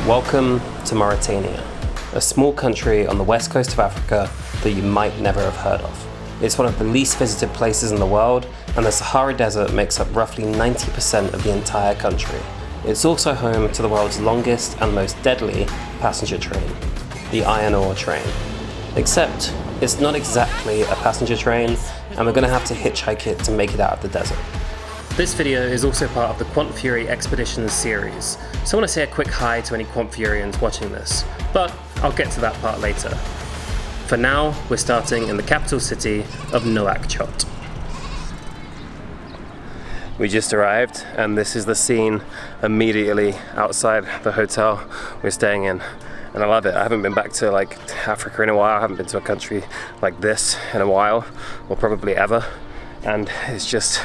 Welcome to Mauritania, a small country on the west coast of Africa that you might never have heard of. It's one of the least visited places in the world, and the Sahara Desert makes up roughly 90% of the entire country. It's also home to the world's longest and most deadly passenger train, the iron ore train. Except, it's not exactly a passenger train, and we're going to have to hitchhike it to make it out of the desert. This video is also part of the Quantfury Expeditions series, so I want to say a quick hi to any Quantfurians watching this, but I'll get to that part later. For now, we're starting in the capital city of Nouakchott. We just arrived, and this is the scene immediately outside the hotel we're staying in. And I love it. I haven't been back to Africa in a while. I haven't been to a country like this in a while, or probably ever. And it's just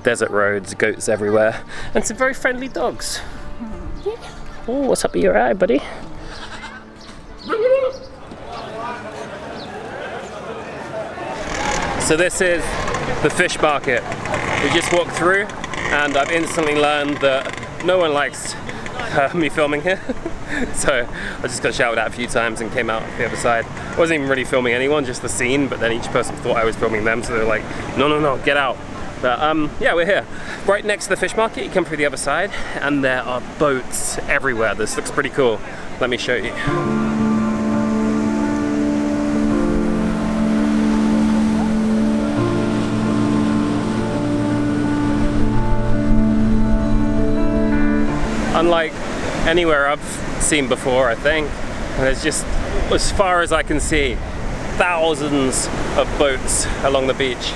desert roads, goats everywhere, and some very friendly dogs. Oh, what's up with your eye, buddy? So this is the fish market. We just walked through, and I've instantly learned that no one likes me filming here. So I just got shouted at a few times and came out the other side. I wasn't even really filming anyone, just the scene, but then each person thought I was filming them, so they were like, no, get out. But yeah, we're here. Right next to the fish market, you come through the other side, and there are boats everywhere. This looks pretty cool. Let me show you. Unlike anywhere I've seen before, I think, and there's just, as far as I can see, thousands of boats along the beach.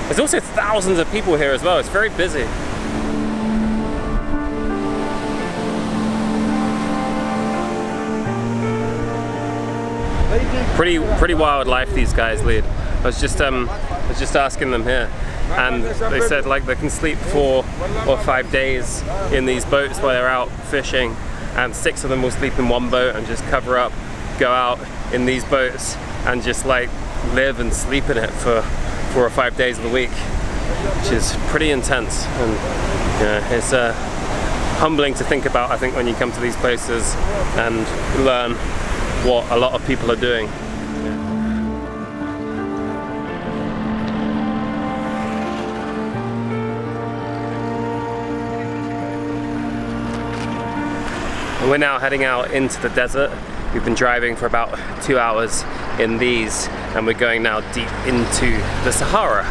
There's also thousands of people here as well. It's very busy. Pretty wild life these guys lead. I was just asking them here, and they said they can sleep 4 or 5 days in these boats while they're out fishing, and 6 of them will sleep in one boat and just cover up, go out in these boats and just live and sleep in it for 4 or 5 days of the week, which is pretty intense. And it's humbling to think about, I think, when you come to these places and learn what a lot of people are doing. We're now heading out into the desert. We've been driving for about 2 hours in these, and we're going now deep into the Sahara.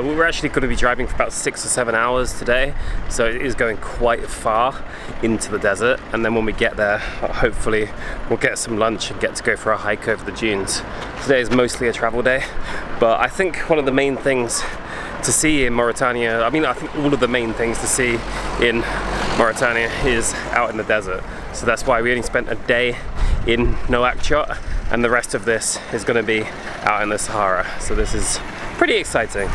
We're actually going to be driving for about 6 or 7 hours today, so it is going quite far into the desert. And then when we get there, hopefully we'll get some lunch and get to go for a hike over the dunes. Today is mostly a travel day, but I think one of the main things to see in Mauritania, I think all of the main things to see in Mauritania is out in the desert. So that's why we only spent a day in Nouakchott, and the rest of this is going to be out in the Sahara. So this is pretty exciting.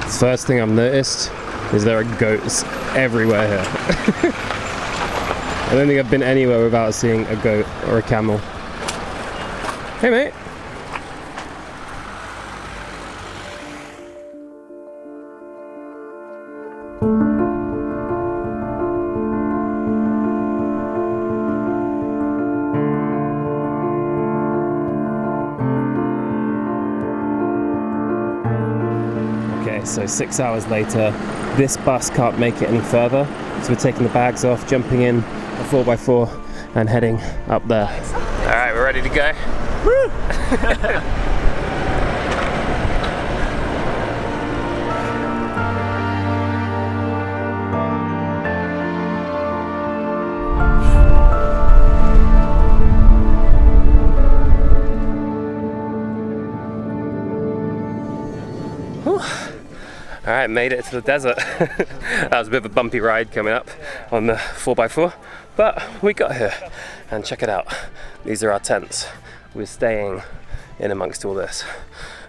The first thing I've noticed is there are goats everywhere here. I don't think I've been anywhere without seeing a goat or a camel. Hey mate. So 6 hours later, this bus can't make it any further, so we're taking the bags off, jumping in a 4x4 and heading up there. Alright, we're ready to go. Woo! Alright, made it to the desert. That was a bit of a bumpy ride coming up on the 4x4, but we got here, and check it out. These are our tents. We're staying in amongst all this,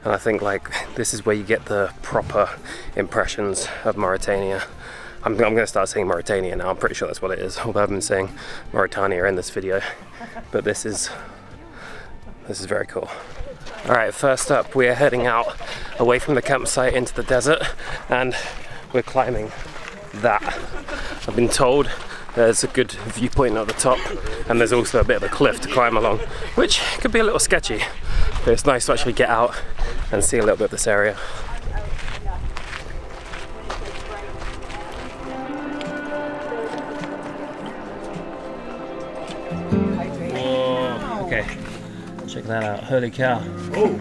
and I think this is where you get the proper impressions of Mauritania. I'm going to start saying Mauritania now. I'm pretty sure that's what it is, although I've been saying Mauritania in this video, but this is very cool. Alright, first up we are heading out away from the campsite into the desert, and we're climbing that. I've been told there's a good viewpoint at the top, and there's also a bit of a cliff to climb along, which could be a little sketchy, but it's nice to actually get out and see a little bit of this area. Whoa, okay, check that out, holy cow. Oh!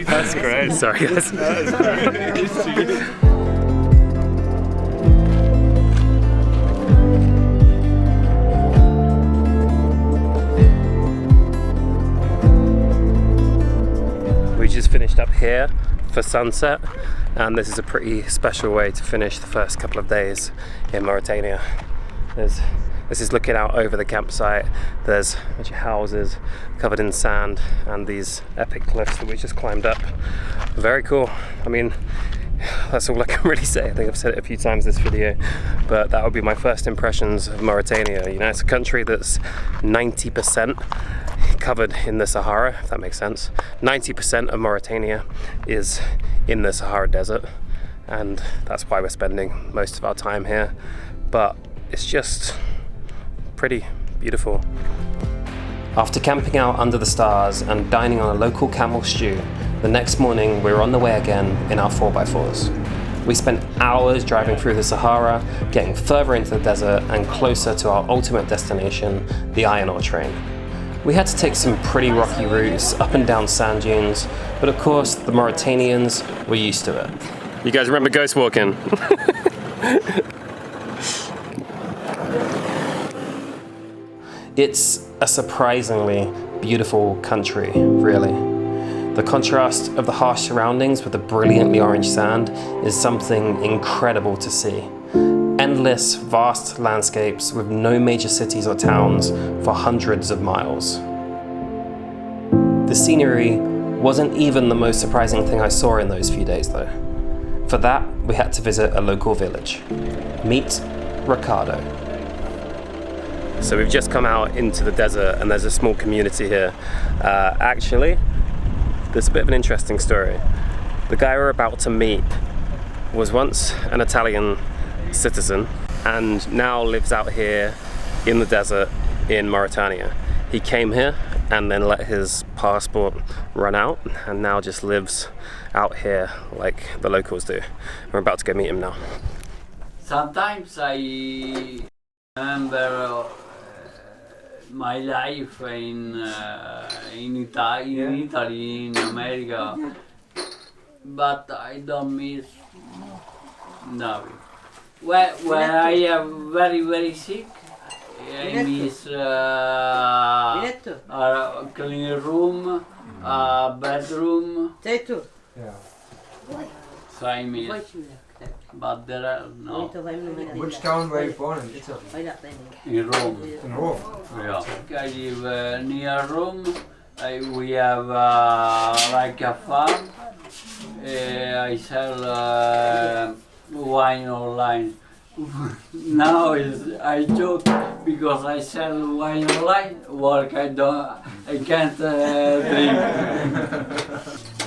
That's great. Sorry, guys. We just finished up here for sunset, and this is a pretty special way to finish the first couple of days in Mauritania. This is looking out over the campsite. There's a bunch of houses covered in sand and these epic cliffs that we just climbed up. Very cool. I mean, that's all I can really say. I think I've said it a few times in this video, but that would be my first impressions of Mauritania. You know, it's a country that's 90% covered in the Sahara, if that makes sense. 90% of Mauritania is in the Sahara Desert, and that's why we're spending most of our time here. But it's just pretty beautiful. After camping out under the stars and dining on a local camel stew, the next morning we were on the way again in our 4x4s. We spent hours driving through the Sahara, getting further into the desert and closer to our ultimate destination, the iron ore train. We had to take some pretty rocky routes up and down sand dunes, but of course the Mauritanians were used to it. You guys remember ghost walking? It's a surprisingly beautiful country, really. The contrast of the harsh surroundings with the brilliantly orange sand is something incredible to see. Endless, vast landscapes with no major cities or towns for hundreds of miles. The scenery wasn't even the most surprising thing I saw in those few days, though. For that, we had to visit a local village. Meet Ricardo. So we've just come out into the desert and there's a small community here. Actually, there's a bit of an interesting story. The guy we're about to meet was once an Italian citizen and now lives out here in the desert in Mauritania. He came here and then let his passport run out and now just lives out here like the locals do. We're about to go meet him now. Sometimes I remember my life in Italy, in America, but I don't miss nothing. When I am very sick, I miss a clean room, a bedroom. So I miss. But there are no. Which town were you born in Italy? In Rome. In Rome? Yeah. I live near Rome. We have like a farm. I sell wine online. Now I joke because I sell wine online. Work I can't drink.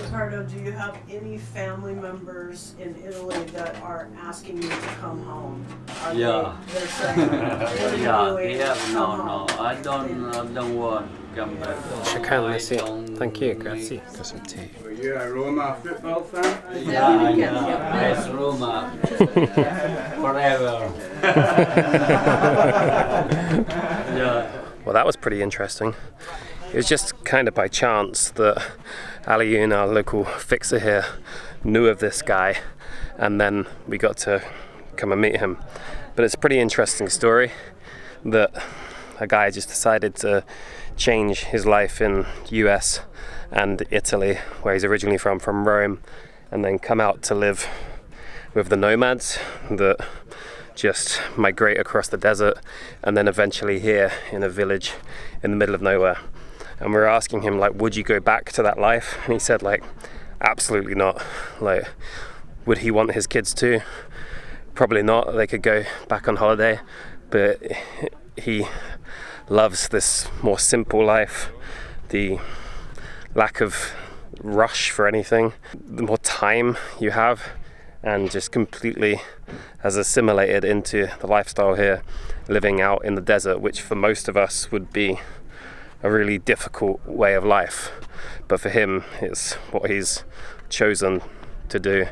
Ricardo, do you have any family members in Italy that are asking you to come home? Are Yeah. they're saying, what are you doing? No, I don't want to come back. Shukran, merci. Thank you, grazie. For some tea. Were you a Roma football fan? Yeah. Yes, Roma. Forever. Yeah. Well, that was pretty interesting. It was just kind of by chance that Alioune, our local fixer here, knew of this guy, and then we got to come and meet him. But it's a pretty interesting story that a guy just decided to change his life in US and Italy, where he's originally from Rome, and then come out to live with the nomads that just migrate across the desert, and then eventually here in a village in the middle of nowhere. And we were asking him, like, would you go back to that life? And he said, like, absolutely not. Like, would he want his kids to? Probably not. They could go back on holiday, but he loves this more simple life, the lack of rush for anything, the more time you have, and just completely has assimilated into the lifestyle here, living out in the desert, which for most of us would be a really difficult way of life. But for him, it's what he's chosen to do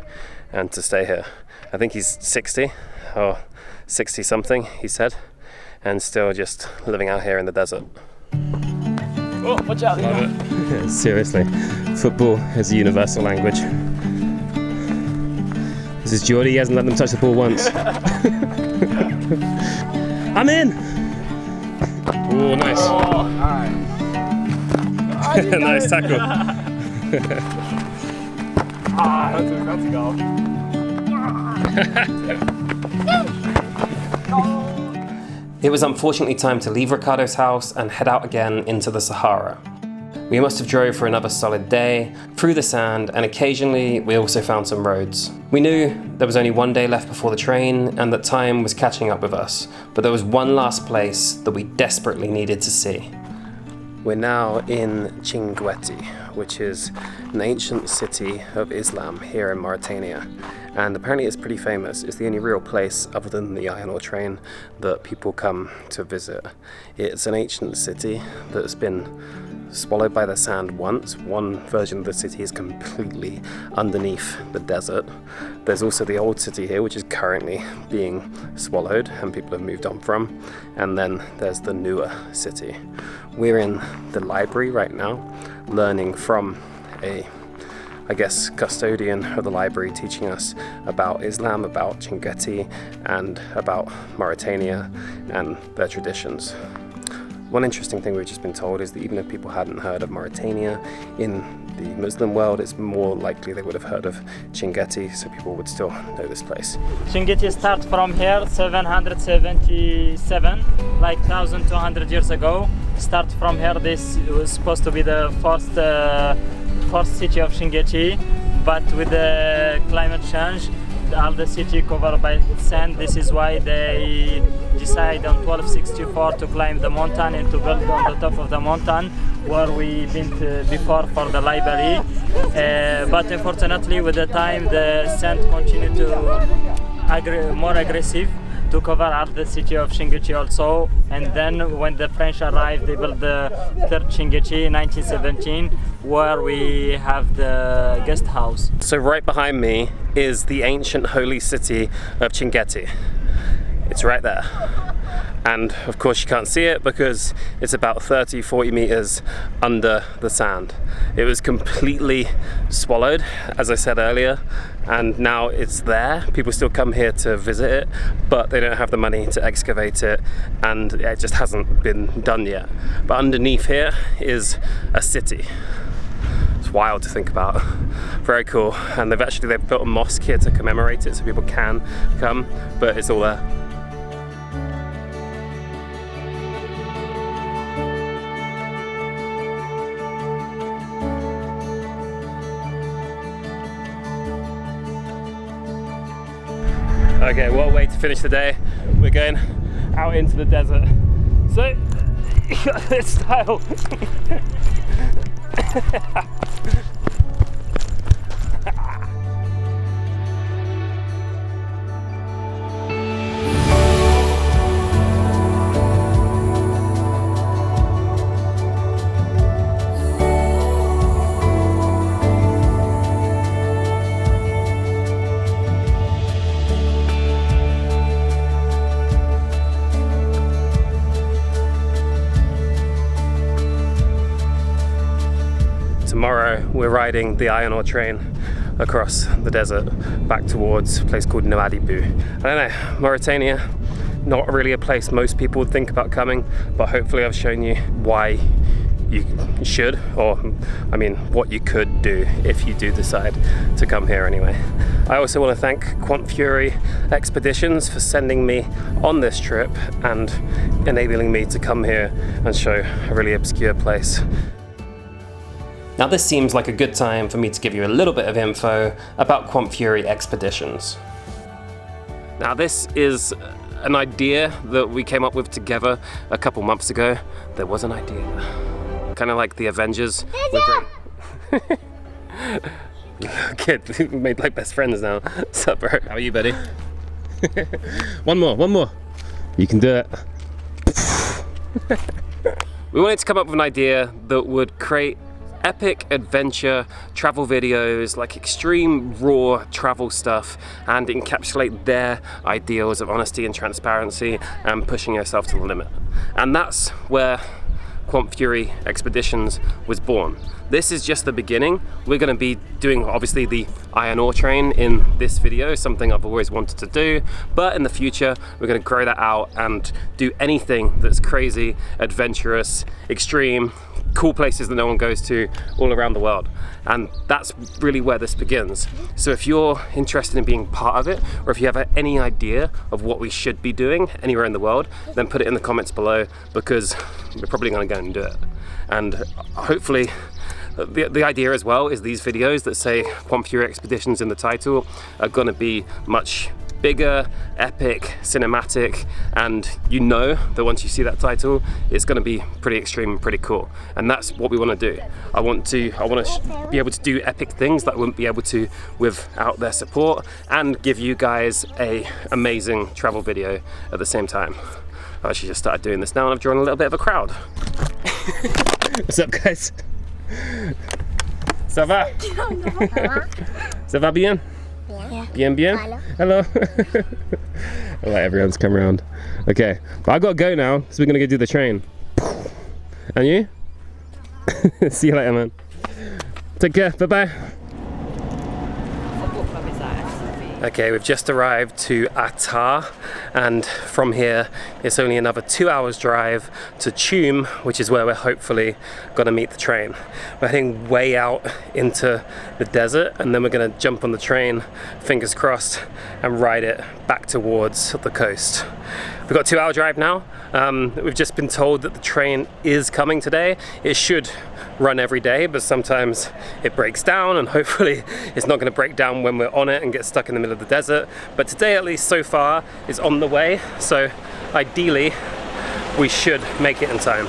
and to stay here. I think he's 60 or 60 something, he said, and still just living out here in the desert. Oh, watch out! Seriously, football is a universal language. This is Jordy, he hasn't let them touch the ball once. I'm in! Oh, nice. Oh. Nice tackle. That's a goal. It was unfortunately time to leave Ricardo's house and head out again into the Sahara. We must have drove for another solid day, through the sand, and occasionally we also found some roads. We knew there was only one day left before the train and that time was catching up with us, but there was one last place that we desperately needed to see. We're now in Chingweti, which is an ancient city of Islam here in Mauritania. And apparently it's pretty famous. It's the only real place, other than the iron ore train, that people come to visit. It's an ancient city that's been swallowed by the sand once. One version of the city is completely underneath the desert. There's also the old city here, which is currently being swallowed and people have moved on from. And then there's the newer city. We're in the library right now, learning from I guess, custodian of the library, teaching us about Islam, about Chingetti, and about Mauritania and their traditions. One interesting thing we've just been told is that even if people hadn't heard of Mauritania, in the Muslim world, it's more likely they would have heard of Chingetti, so people would still know this place. Chingetti starts from here 777, like 1,200 years ago. Start from here. This was supposed to be the first city of Chingetti, but with the climate change, all the city covered by sand. This is why they decided on 1264 to climb the mountain and to build on the top of the mountain where we've been before for the library. But unfortunately, with the time, the sand continued to more aggressive to cover up the city of Chingetti also. And then when the French arrived, they built the third Chingetti in 1917, where we have the guest house. So right behind me is the ancient holy city of Chingetti. It's right there. And of course you can't see it because it's about 30-40 meters under the sand. It was completely swallowed, as I said earlier, and now it's there. People still come here to visit it, but they don't have the money to excavate it, and it just hasn't been done yet. But underneath here is a city. It's wild to think about. Very cool. And they've built a mosque here to commemorate it so people can come, but it's all there. Okay, what a way to finish the day. We're going out into the desert. So, it's style. Tomorrow we're riding the iron ore train across the desert back towards a place called Nouakchott. I don't know, Mauritania, not really a place most people would think about coming, but hopefully I've shown you why you should, or I mean what you could do if you do decide to come here anyway. I also want to thank Quantfury Expeditions for sending me on this trip and enabling me to come here and show a really obscure place. Now this seems like a good time for me to give you a little bit of info about Quantfury Expeditions. Now this is an idea that we came up with together a couple months ago. There was an idea. Kind of like the Avengers. Kid, we made like best friends now. What's up, bro? How are you, buddy? One more. You can do it. We wanted to come up with an idea that would create epic adventure travel videos, like extreme raw travel stuff, and encapsulate their ideals of honesty and transparency and pushing yourself to the limit. And that's where Quantfury Expeditions was born. This is just the beginning. We're going to be doing obviously the iron ore train in this video, something I've always wanted to do, but in the future we're going to grow that out and do anything that's crazy, adventurous, extreme, cool places that no one goes to all around the world. And that's really where this begins. So if you're interested in being part of it, or if you have any idea of what we should be doing anywhere in the world, then put it in the comments below, because we're probably going to go and do it. And hopefully the idea as well is these videos that say Quantfury Expeditions in the title are going to be much bigger, epic, cinematic, and you know that once you see that title, it's going to be pretty extreme and pretty cool. And that's what we want to do. I want to be able to do epic things that I wouldn't be able to without their support, and give you guys a amazing travel video at the same time. I actually just started doing this now and I've drawn a little bit of a crowd. What's up, guys? Ça va? Ça va bien? Bien, bien? Hello. I'll let everyone's come around. Okay, but I've got to go now, so we're going to go do the train. And you? See you later, man. Take care, bye-bye. Okay, we've just arrived to Attar, and from here it's only another 2 hours drive to Chum, which is where we're hopefully going to meet the train. We're heading way out into the desert, and then we're going to jump on the train, fingers crossed, and ride it back towards the coast. We've got a 2 hour drive now. We've just been told that the train is coming today. It should run every day, but sometimes it breaks down, and hopefully it's not going to break down when we're on it and get stuck in the middle of the desert. But today, at least so far, is on the way, so ideally we should make it in time.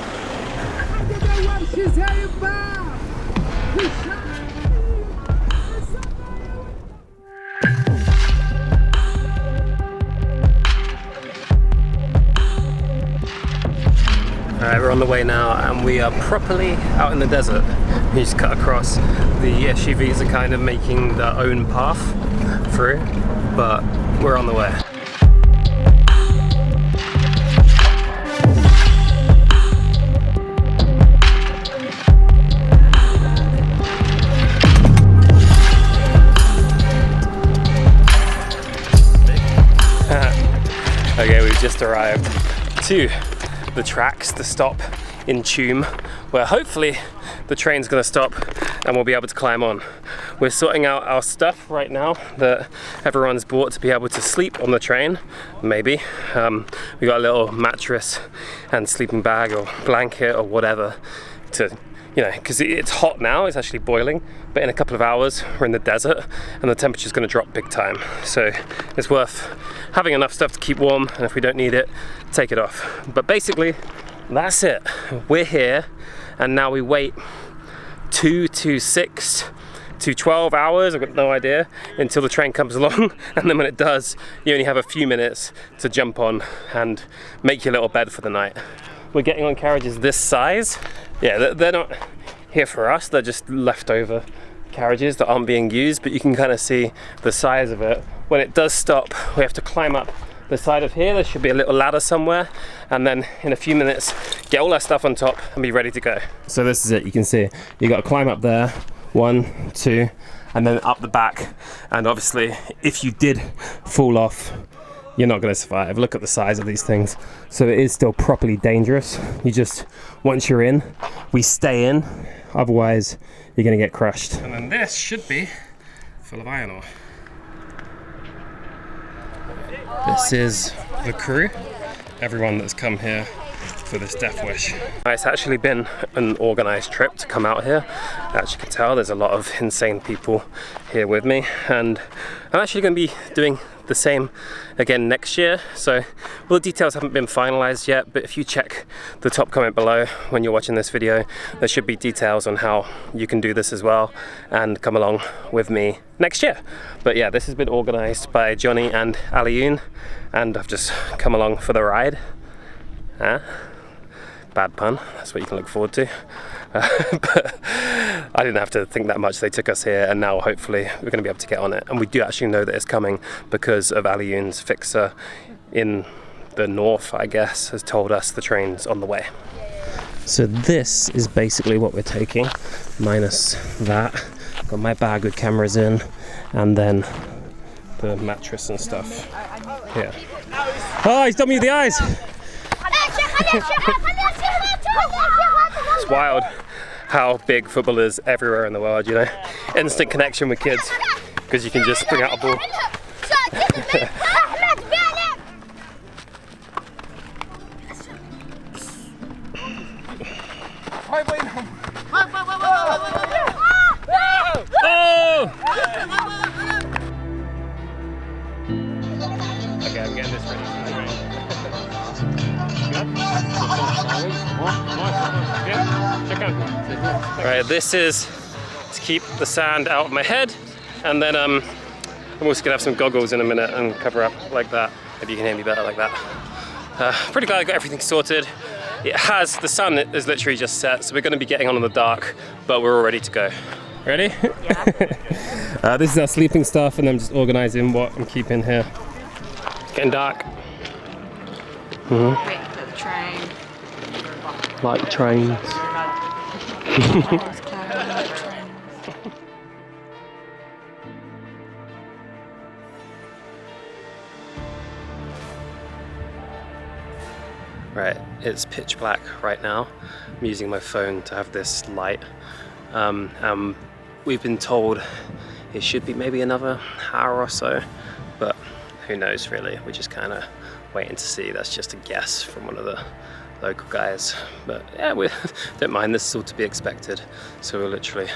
Alright, we're on the way now, and we are properly out in the desert. We just cut across. The SUVs are kind of making their own path through, but we're on the way. Okay, we've just arrived to the tracks, the stop in Chum, where hopefully the train's going to stop and we'll be able to climb on. We're sorting out our stuff right now that everyone's bought to be able to sleep on the train, maybe. We got a little mattress and sleeping bag or blanket or whatever to, you know, because it's hot now, it's actually boiling, but in a couple of hours we're in the desert and the temperature's going to drop big time. So it's worth having enough stuff to keep warm, and if we don't need it, take it off. But basically, that's it. We're here, and now we wait 2 to 6 to 12 hours, I've got no idea, until the train comes along, and then when it does, you only have a few minutes to jump on and make your little bed for the night. We're getting on carriages this size. Yeah, they're not here for us, they're just leftover carriages that aren't being used, but you can kind of see the size of it. When it does stop, we have to climb up the side of here. There should be a little ladder somewhere, and then in a few minutes get all our stuff on top and be ready to go. So this is it. You can see you got to climb up there, 1, 2, and then up the back. And obviously if you did fall off, you're not going to survive. Look at the size of these things. So it is still properly dangerous. You just, once you're in, we stay in, otherwise you're going to get crushed. And then this should be full of iron ore. This is the crew, everyone that's come here for this death wish. It's actually been an organised trip to come out here. As you can tell, there's a lot of insane people here with me, and I'm actually going to be doing the same again next year. So all the details haven't been finalized yet, but if you check the top comment below when you're watching this video, there should be details on how you can do this as well and come along with me next year. But yeah, this has been organized by Johnny and Alioune, and I've just come along for the ride. Bad pun, that's what you can look forward to. But I didn't have to think that much. They took us here, and now hopefully we're going to be able to get on it. And we do actually know that it's coming because of Alioune's fixer in the north, I guess, has told us the train's on the way. So this is basically what we're taking, minus that. Got my bag with cameras in, and then the mattress and stuff here. Oh, he's done me with the eyes! It's wild how big football is everywhere in the world, you know. Instant connection with kids because you can just bring out a ball. Oh! Okay, I'm getting this ready. Right, this is to keep the sand out of my head, and then I'm also gonna have some goggles in a minute and cover up like that. Maybe you can hear me better like that. Pretty glad I got everything sorted. It has, the sun is literally just set, so we're gonna be getting on in the dark, but we're all ready to go. Ready? Yeah. This is our sleeping stuff, and I'm just organizing what I'm keeping here. It's getting dark. Waiting for the train. Like trains. Right, it's pitch black right now. I'm using my phone to have this light. We've been told it should be maybe another hour or so, but who knows really. We're just kind of waiting to see. That's just a guess from one of the local guys, but yeah, we don't mind. This is all to be expected. So we're literally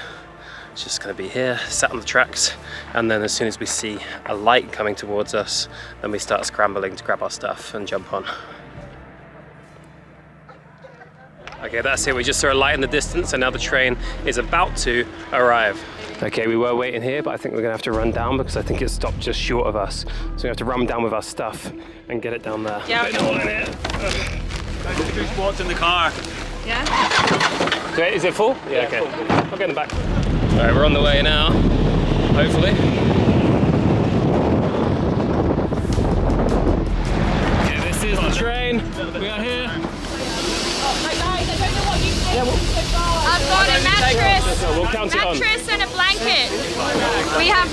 just going to be here, sat on the tracks, and then as soon as we see a light coming towards us, then we start scrambling to grab our stuff and jump on. Okay, that's it. We just saw a light in the distance, and now the train is about to arrive. Okay, we were waiting here, but I think we're gonna have to run down because I think it stopped just short of us. So we have to run down with our stuff and get it down there. Yeah, okay. Who's walked in the car? Yeah? Okay, is it full? Yeah, okay. I'll get in the back. All right, we're on the way now, hopefully. Okay, this is the train. We are here. I've got a mattress. So we'll count it on. Mattress and a blanket.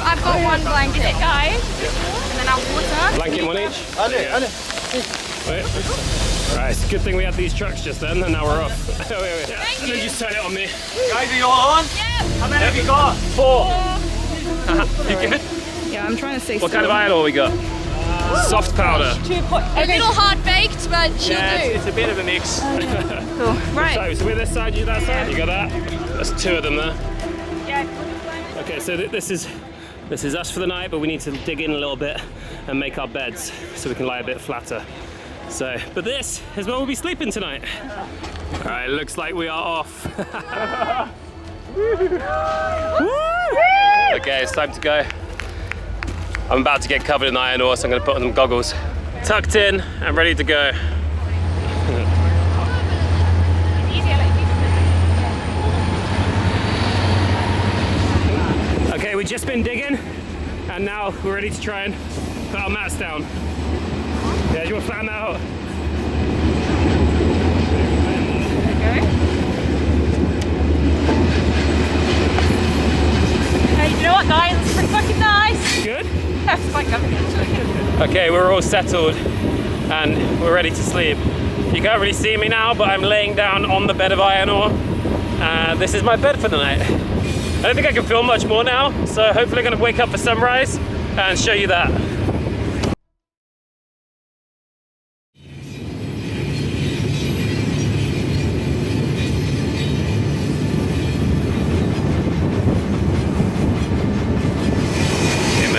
I've got one blanket, guys. And then our water. Blanket, one each? Wait. Alright, it's a good thing we had these trucks just then, and now we're off. Wait. And then just turn it on me. Guys, are you all on? Yeah. How many have you got? 4. You good? Yeah, I'm trying to say What kind of iron ore we got? Soft powder. A little hard baked, but she'll do. It's a bit of a mix. Cool. Right. So we're this side, you that side. You got that? That's 2 of them there. Yeah. Okay, so this is us for the night, but we need to dig in a little bit and make our beds so we can lie a bit flatter. So, but this is where we'll be sleeping tonight. All right, looks like we are off. Okay, it's time to go. I'm about to get covered in iron ore, so I'm going to put on some goggles. Tucked in and ready to go. Okay, we've just been digging, and now we're ready to try and put our mats down. Yeah, do you want to flatten that out? Hey, you know what, guys? It's pretty fucking nice. Good? That's quite comfortable. Okay, we're all settled and we're ready to sleep. You can't really see me now, but I'm laying down on the bed of iron ore. This is my bed for the night. I don't think I can film much more now, so hopefully I'm going to wake up for sunrise and show you that.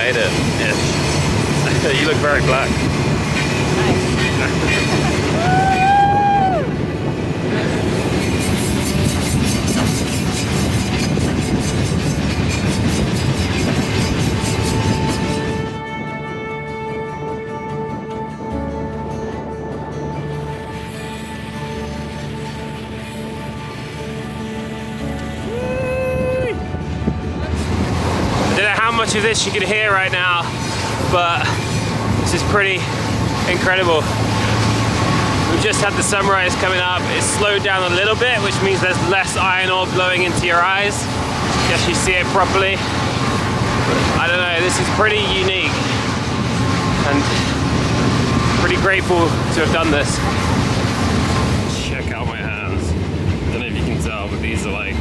made it. Ish. You look very black. Much of this you can hear right now, but this is pretty incredible. We've just had the sunrise coming up. It's slowed down a little bit, which means there's less iron ore blowing into your eyes. Guess you see it properly. I don't know, this is pretty unique and pretty grateful to have done this. Check out my hands. I don't know if you can tell, but these are like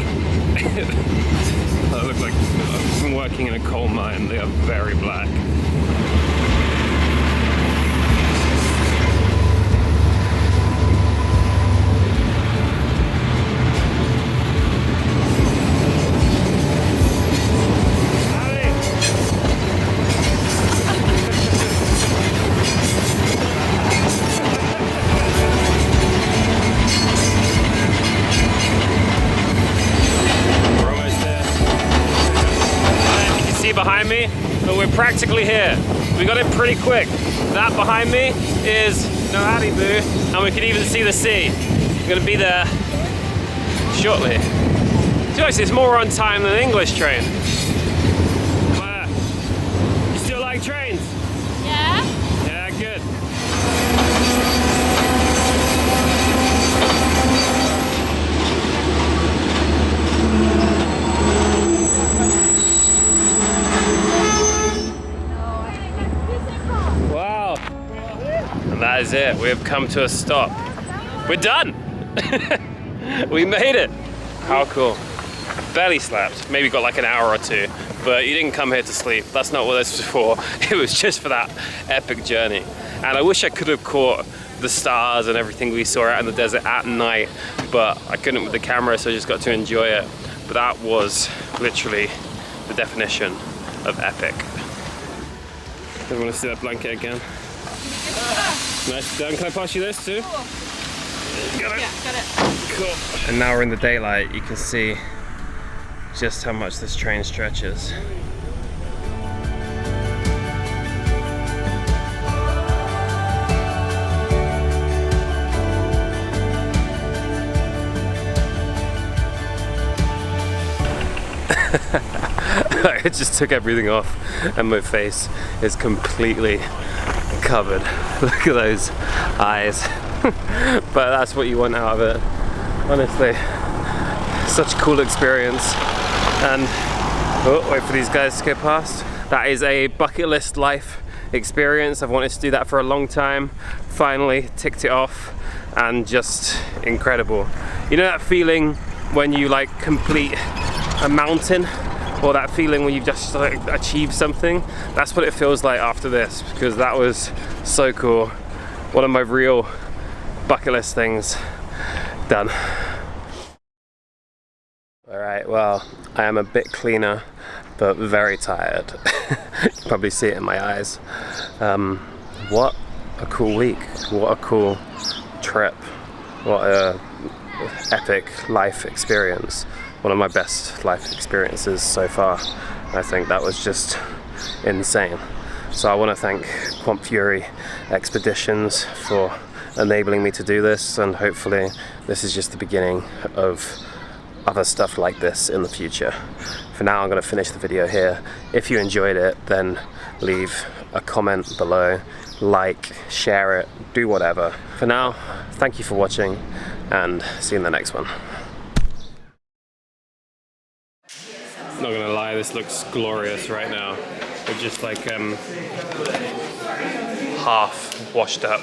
I look like I've been working in a coal mine. They are very black. Behind me, but we're practically here. We got it pretty quick. That behind me is Nouakchott, and we can even see the sea. We're gonna be there shortly. To be honest, it's more on time than an English train. Claire, you still like trains? Yeah. Yeah, good. And that is it. We have come to a stop. We're done! We made it! How cool. Barely slept. Maybe got like an hour or two. But you didn't come here to sleep. That's not what this was for. It was just for that epic journey. And I wish I could have caught the stars and everything we saw out in the desert at night. But I couldn't with the camera, so I just got to enjoy it. But that was literally the definition of epic. I want to see that blanket again. Nice done. Can I pass you this too? Got it. Yeah, got it. Cool. And now we're in the daylight. You can see just how much this train stretches. I just took everything off and my face is completely covered. Look at those eyes. But that's what you want out of it. Honestly, such a cool experience. And oh, wait for these guys to go past. That is a bucket list life experience. I've wanted to do that for a long time. Finally ticked it off, and just incredible. You know that feeling when you like complete a mountain, or that feeling when you've just like achieved something? That's what it feels like after this, because that was so cool. One of my real bucket list things done. All right, well, I am a bit cleaner, but very tired. You can probably see it in my eyes. What a cool week. What a cool trip. What a epic life experience. One of my best life experiences so far. I think that was just insane. So I want to thank Quantfury Expeditions for enabling me to do this, and hopefully this is just the beginning of other stuff like this in the future. For now, I'm going to finish the video here. If you enjoyed it, then leave a comment below, like, share it, do whatever. For now, thank you for watching, and see you in the next one. Not gonna lie, this looks glorious right now. We're just like half washed up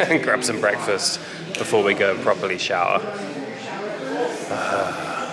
and grab some breakfast before we go and properly shower.